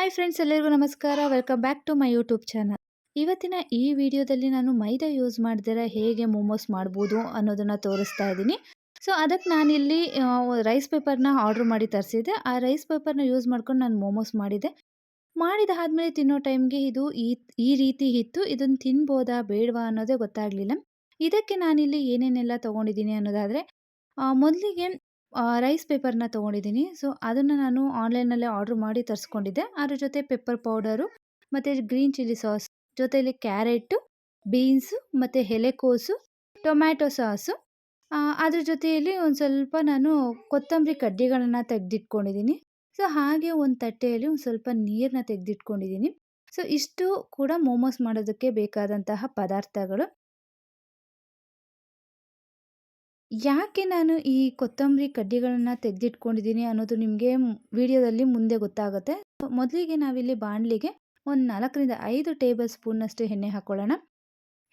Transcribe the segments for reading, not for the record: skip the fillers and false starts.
Hi friends, ಎಲ್ಲರಿಗೂ ನಮಸ್ಕಾರ. Welcome back to my YouTube channel. ಇವತ್ತಿನ ಈ ವಿಡಿಯೋದಲ್ಲಿ ನಾನು ಮೈದಾ ಯೂಸ್ ಮಾಡ್ದಿರ ಹೇಗೆ ಮೋಮೋಸ್ ಮಾಡ್ಬೋದು ಅನ್ನೋದನ್ನು ತೋರಿಸ್ತಾ ಇದ್ದೀನಿ. ಸೊ ಅದಕ್ಕೆ ನಾನಿಲ್ಲಿ ರೈಸ್ ಪೇಪರ್ನ ಆರ್ಡ್ರ್ ಮಾಡಿ ತರಿಸಿದ್ದೆ. ಆ ರೈಸ್ ಪೇಪರ್ನ ಯೂಸ್ ಮಾಡ್ಕೊಂಡು ನಾನು ಮೋಮೋಸ್ ಮಾಡಿದೆ. ಮಾಡಿದಾದ್ಮೇಲೆ ತಿನ್ನೋ ಟೈಮ್ಗೆ ಇದು ಈ ರೀತಿ ಇತ್ತು. ಇದನ್ನು ತಿನ್ಬೋದಾ ಬೇಡವಾ ಅನ್ನೋದೇ ಗೊತ್ತಾಗಲಿಲ್ಲ. ಇದಕ್ಕೆ ನಾನಿಲ್ಲಿ ಏನೇನೆಲ್ಲ ತೊಗೊಂಡಿದ್ದೀನಿ ಅನ್ನೋದಾದರೆ, ಮೊದಲಿಗೆ ರೈಸ್ ಪೇಪರ್ನ ತೊಗೊಂಡಿದ್ದೀನಿ. ಸೊ ಅದನ್ನು ನಾನು ಆನ್ಲೈನಲ್ಲೇ ಆರ್ಡ್ರ್ ಮಾಡಿ ತರಿಸ್ಕೊಂಡಿದ್ದೆ. ಅದ್ರ ಜೊತೆ ಪೆಪ್ಪರ್ ಪೌಡರು ಮತ್ತು ಗ್ರೀನ್ ಚಿಲ್ಲಿ ಸಾಸ್, ಜೊತೆಯಲ್ಲಿ ಕ್ಯಾರೆಟು, ಬೀನ್ಸು ಮತ್ತು ಎಲೆಕೋಸು, ಟೊಮ್ಯಾಟೊ ಸಾಸು, ಅದ್ರ ಜೊತೆಯಲ್ಲಿ ಒಂದು ಸ್ವಲ್ಪ ನಾನು ಕೊತ್ತಂಬರಿ ಕಡ್ಡಿಗಳನ್ನು ತೆಗೆದಿಟ್ಕೊಂಡಿದ್ದೀನಿ. ಸೊ ಹಾಗೆ ಒಂದು ತಟ್ಟೆಯಲ್ಲಿ ಒಂದು ಸ್ವಲ್ಪ ನೀರನ್ನ ತೆಗೆದಿಟ್ಕೊಂಡಿದ್ದೀನಿ. ಸೊ ಇಷ್ಟು ಕೂಡ ಮೋಮೋಸ್ ಮಾಡೋದಕ್ಕೆ ಬೇಕಾದಂತಹ ಪದಾರ್ಥಗಳು. ಯಾಕೆ ನಾನು ಈ ಕೊತ್ತಂಬರಿ ಕಡ್ಡಿಗಳನ್ನು ತೆಗೆದಿಟ್ಕೊಂಡಿದ್ದೀನಿ ಅನ್ನೋದು ನಿಮಗೆ ವಿಡಿಯೋದಲ್ಲಿ ಮುಂದೆ ಗೊತ್ತಾಗುತ್ತೆ. ಮೊದಲಿಗೆ ನಾವಿಲ್ಲಿ ಬಾಣಲಿಗೆ ಒಂದು 4ರಿಂದ 5 ಟೇಬಲ್ ಸ್ಪೂನ್ನಷ್ಟು ಎಣ್ಣೆ ಹಾಕ್ಕೊಳ್ಳೋಣ.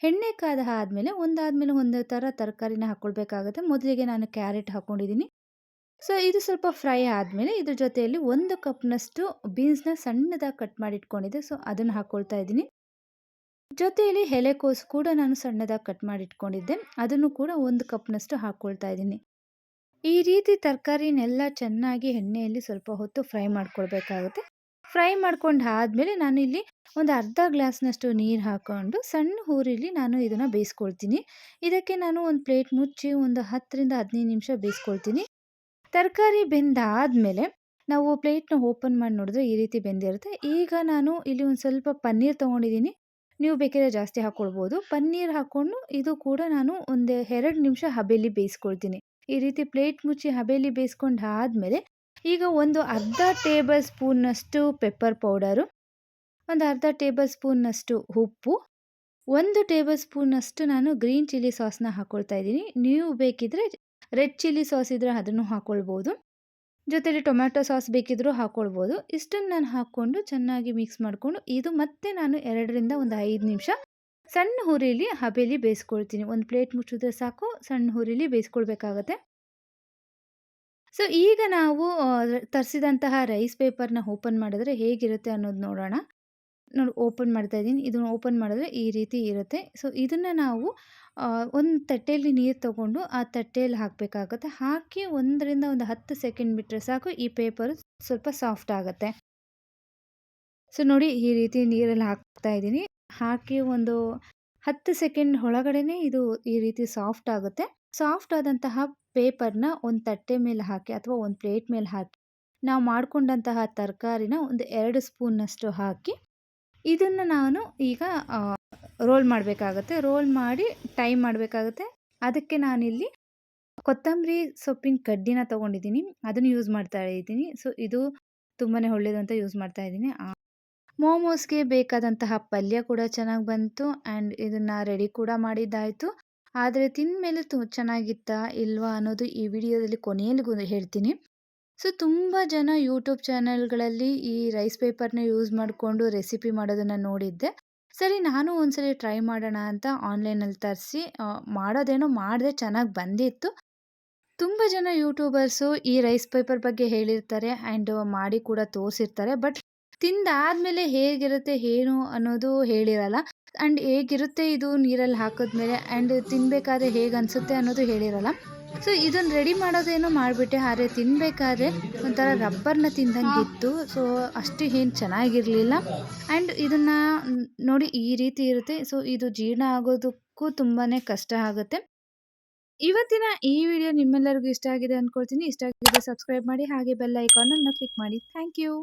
ಎಣ್ಣೆ ಕಾದ ಆದಮೇಲೆ ಒಂದಾದಮೇಲೆ ಒಂದು ಥರ ತರಕಾರಿನ ಹಾಕ್ಕೊಳ್ಬೇಕಾಗುತ್ತೆ. ಮೊದಲಿಗೆ ನಾನು ಕ್ಯಾರೆಟ್ ಹಾಕ್ಕೊಂಡಿದ್ದೀನಿ. ಸೊ ಇದು ಸ್ವಲ್ಪ ಫ್ರೈ ಆದಮೇಲೆ ಇದ್ರ ಜೊತೆಯಲ್ಲಿ 1 ಕಪ್ನಷ್ಟು ಬೀನ್ಸ್ನ ಸಣ್ಣದಾಗಿ ಕಟ್ ಮಾಡಿ ಇಟ್ಕೊಂಡಿದ್ದೆ. ಸೊ ಅದನ್ನು ಹಾಕ್ಕೊಳ್ತಾ ಇದ್ದೀನಿ. ಜೊತೆಯಲ್ಲಿ ಎಲೆಕೋಸು ಕೂಡ ನಾನು ಸಣ್ಣದಾಗಿ ಕಟ್ ಮಾಡಿ ಇಟ್ಕೊಂಡಿದ್ದೆ. ಅದನ್ನು ಕೂಡ 1 ಕಪ್ನಷ್ಟು ಹಾಕ್ಕೊಳ್ತಾ ಇದ್ದೀನಿ. ಈ ರೀತಿ ತರಕಾರಿನೆಲ್ಲ ಚೆನ್ನಾಗಿ ಎಣ್ಣೆಯಲ್ಲಿ ಸ್ವಲ್ಪ ಹೊತ್ತು ಫ್ರೈ ಮಾಡ್ಕೊಳ್ಬೇಕಾಗುತ್ತೆ. ಫ್ರೈ ಮಾಡ್ಕೊಂಡು ಆದಮೇಲೆ ನಾನಿಲ್ಲಿ ಒಂದು ಅರ್ಧ ಗ್ಲಾಸ್ನಷ್ಟು ನೀರು ಹಾಕ್ಕೊಂಡು ಸಣ್ಣ ಊರಿಲಿ ನಾನು ಇದನ್ನು ಬೇಯಿಸ್ಕೊಳ್ತೀನಿ. ಇದಕ್ಕೆ ನಾನು ಒಂದು ಪ್ಲೇಟ್ ಮುಚ್ಚಿ ಒಂದು 10ರಿಂದ 15 ನಿಮಿಷ ಬೇಯಿಸ್ಕೊಳ್ತೀನಿ. ತರಕಾರಿ ಬೆಂದಾದಮೇಲೆ ನಾವು ಪ್ಲೇಟ್ನ ಓಪನ್ ಮಾಡಿ ನೋಡಿದ್ರೆ ಈ ರೀತಿ ಬೆಂದಿರುತ್ತೆ. ಈಗ ನಾನು ಇಲ್ಲಿ ಒಂದು ಸ್ವಲ್ಪ ಪನ್ನೀರ್ ತೊಗೊಂಡಿದ್ದೀನಿ. ನೀವು ಬೇಕಿದ್ರೆ ಜಾಸ್ತಿ ಹಾಕ್ಕೊಳ್ಬೋದು. ಪನ್ನೀರ್ ಹಾಕ್ಕೊಂಡು ಇದು ಕೂಡ ನಾನು ಒಂದು 2 ನಿಮಿಷ ಹಬೆಯಲ್ಲಿ ಬೇಯಿಸ್ಕೊಳ್ತೀನಿ. ಈ ರೀತಿ ಪ್ಲೇಟ್ ಮುಚ್ಚಿ ಹಬೆಯಲ್ಲಿ ಬೇಯಿಸ್ಕೊಂಡು ಆದಮೇಲೆ ಈಗ ಒಂದು ಅರ್ಧ ಟೇಬಲ್ ಸ್ಪೂನ್ನಷ್ಟು ಪೆಪ್ಪರ್ ಪೌಡರು, ಒಂದು ಅರ್ಧ ಟೇಬಲ್ ಸ್ಪೂನ್ನಷ್ಟು ಉಪ್ಪು, 1 ಟೇಬಲ್ ಸ್ಪೂನ್ನಷ್ಟು ನಾನು ಗ್ರೀನ್ ಚಿಲ್ಲಿ ಸಾಸ್ನ ಹಾಕ್ಕೊಳ್ತಾ ಇದ್ದೀನಿ. ನೀವು ಬೇಕಿದ್ರೆ ರೆಡ್ ಚಿಲ್ಲಿ ಸಾಸ್ ಇದ್ದರೆ ಅದನ್ನು ಹಾಕ್ಕೊಳ್ಬೋದು. ಜೊತೆಲಿ ಟೊಮ್ಯಾಟೊ ಸಾಸ್ ಬೇಕಿದ್ರೂ ಹಾಕ್ಕೊಳ್ಬೋದು. ಇಷ್ಟನ್ನು ನಾನು ಹಾಕ್ಕೊಂಡು ಚೆನ್ನಾಗಿ ಮಿಕ್ಸ್ ಮಾಡಿಕೊಂಡು ಇದು ಮತ್ತೆ ನಾನು 2ರಿಂದ ಒಂದು 5 ನಿಮಿಷ ಸಣ್ಣ ಹುರಿಲಿ ಹಬೆಯಲ್ಲಿ ಬೇಯಿಸ್ಕೊಳ್ತೀನಿ. ಒಂದು ಪ್ಲೇಟ್ ಮುಚ್ಚಿದ್ರೆ ಸಾಕು, ಸಣ್ಣ ಹುರಿಲಿ ಬೇಯಿಸ್ಕೊಳ್ಬೇಕಾಗತ್ತೆ. ಸೊ ಈಗ ನಾವು ತರಿಸಿದಂತಹ ರೈಸ್ ಪೇಪರ್ನ ಓಪನ್ ಮಾಡಿದ್ರೆ ಹೇಗಿರುತ್ತೆ ಅನ್ನೋದು ನೋಡೋಣ. ನೋಡಿ, ಓಪನ್ ಮಾಡ್ತಾ ಇದ್ದೀನಿ. ಇದನ್ನು ಓಪನ್ ಮಾಡಿದ್ರೆ ಈ ರೀತಿ ಇರುತ್ತೆ. ಸೊ ಇದನ್ನು ನಾವು ಒಂದು ತಟ್ಟೆಯಲ್ಲಿ ನೀರು ತೊಗೊಂಡು ಆ ತಟ್ಟೆಯಲ್ಲಿ ಹಾಕಬೇಕಾಗುತ್ತೆ. ಹಾಕಿ 1ರಿಂದ ಒಂದು 10 ಸೆಕೆಂಡ್ ಬಿಟ್ಟರೆ ಸಾಕು, ಈ ಪೇಪರು ಸ್ವಲ್ಪ ಸಾಫ್ಟ್ ಆಗುತ್ತೆ. ಸೊ ನೋಡಿ, ಈ ರೀತಿ ನೀರಲ್ಲಿ ಹಾಕ್ತಾ ಇದ್ದೀನಿ. ಹಾಕಿ ಒಂದು 10 ಸೆಕೆಂಡ್ ಒಳಗಡೆನೇ ಇದು ಈ ರೀತಿ ಸಾಫ್ಟ್ ಆಗುತ್ತೆ. ಸಾಫ್ಟ್ ಆದಂತಹ ಪೇಪರ್ನ ಒಂದು ತಟ್ಟೆ ಮೇಲೆ ಹಾಕಿ ಅಥವಾ ಒಂದು ಪ್ಲೇಟ್ ಮೇಲೆ ಹಾಕಿ ನಾವು ಮಾಡಿಕೊಂಡಂತಹ ತರಕಾರಿನ ಒಂದು 2 ಸ್ಪೂನ್ನಷ್ಟು ಹಾಕಿ ಇದನ್ನು ನಾನು ಈಗ ರೋಲ್ ಮಾಡಬೇಕಾಗತ್ತೆ. ರೋಲ್ ಮಾಡಿ ಟೈಮ್ ಮಾಡಬೇಕಾಗತ್ತೆ. ಅದಕ್ಕೆ ನಾನಿಲ್ಲಿ ಕೊತ್ತಂಬರಿ ಸೊಪ್ಪಿನ ಕಡ್ಡಿನ ತೊಗೊಂಡಿದ್ದೀನಿ. ಅದನ್ನು ಯೂಸ್ ಮಾಡ್ತಾ ಇದ್ದೀನಿ. ಸೊ ಇದು ತುಂಬಾ ಒಳ್ಳೆಯದು ಅಂತ ಯೂಸ್ ಮಾಡ್ತಾ ಇದ್ದೀನಿ. ಮೋಮೋಸ್ಗೆ ಬೇಕಾದಂತಹ ಪಲ್ಯ ಕೂಡ ಚೆನ್ನಾಗಿ ಬಂತು ಆ್ಯಂಡ್ ಇದನ್ನು ರೆಡಿ ಕೂಡ ಮಾಡಿದ್ದಾಯಿತು. ಆದರೆ ತಿಂದಮೇಲೆ ಚೆನ್ನಾಗಿತ್ತಾ ಇಲ್ವಾ ಅನ್ನೋದು ಈ ವಿಡಿಯೋದಲ್ಲಿ ಕೊನೆಯಲ್ಲಿ ಹೇಳ್ತೀನಿ. ಸೊ ತುಂಬ ಜನ ಯೂಟ್ಯೂಬ್ ಚಾನಲ್ಗಳಲ್ಲಿ ಈ ರೈಸ್ ಪೇಪರ್ನ ಯೂಸ್ ಮಾಡಿಕೊಂಡು ರೆಸಿಪಿ ಮಾಡೋದನ್ನು ನೋಡಿದ್ದೆ. ಸರಿ, ನಾನು ಒಂದ್ಸಲಿ ಟ್ರೈ ಮಾಡೋಣ ಅಂತ ಆನ್ಲೈನಲ್ಲಿ ತರಿಸಿ ಮಾಡೋದೇನೋ ಮಾಡಿದೆ, ಚೆನ್ನಾಗಿ ಬಂದಿತ್ತು. ತುಂಬ ಜನ ಯೂಟ್ಯೂಬರ್ಸು ಈ ರೈಸ್ ಪೇಪರ್ ಬಗ್ಗೆ ಹೇಳಿರ್ತಾರೆ ಆ್ಯಂಡ್ ಮಾಡಿ ಕೂಡ ತೋರಿಸಿರ್ತಾರೆ. ಬಟ್ ತಿಂದಾದಮೇಲೆ ಹೇಗಿರುತ್ತೆ ಏನು ಅನ್ನೋದು ಹೇಳಿರಲ್ಲ. ಆ್ಯಂಡ್ ಹೇಗಿರುತ್ತೆ ಇದು ನೀರಲ್ಲಿ ಹಾಕಿದ್ಮೇಲೆ ಆ್ಯಂಡ್ ತಿನ್ನಬೇಕಾದ್ರೆ ಹೇಗೆ ಅನಿಸುತ್ತೆ ಅನ್ನೋದು ಹೇಳಿರಲ್ಲ. ಸೊ ಇದನ್ನು ರೆಡಿ ಮಾಡೋದೇನೋ ಮಾಡಿಬಿಟ್ಟೆ, ಆದರೆ ತಿನ್ನಬೇಕಾದ್ರೆ ಒಂಥರ ರಬ್ಬರ್ನ ತಿಂದಂಗಿತ್ತು. ಸೊ ಅಷ್ಟು ಏನು ಚೆನ್ನಾಗಿರಲಿಲ್ಲ. ಆ್ಯಂಡ್ ಇದನ್ನು ನೋಡಿ ಈ ರೀತಿ ಇರುತ್ತೆ. ಸೊ ಇದು ಜೀರ್ಣ ಆಗೋದಕ್ಕೂ ತುಂಬಾ ಕಷ್ಟ ಆಗುತ್ತೆ. ಇವತ್ತಿನ ಈ ವಿಡಿಯೋ ನಿಮ್ಮೆಲ್ಲರಿಗೂ ಇಷ್ಟ ಆಗಿದೆ ಅಂದ್ಕೊಳ್ತೀನಿ. ಇಷ್ಟ ಆಗಿದ್ರೆ ಸಬ್ಸ್ಕ್ರೈಬ್ ಮಾಡಿ, ಹಾಗೆ ಬೆಲ್ ಐಕಾನನ್ನು ಕ್ಲಿಕ್ ಮಾಡಿ. Thank you.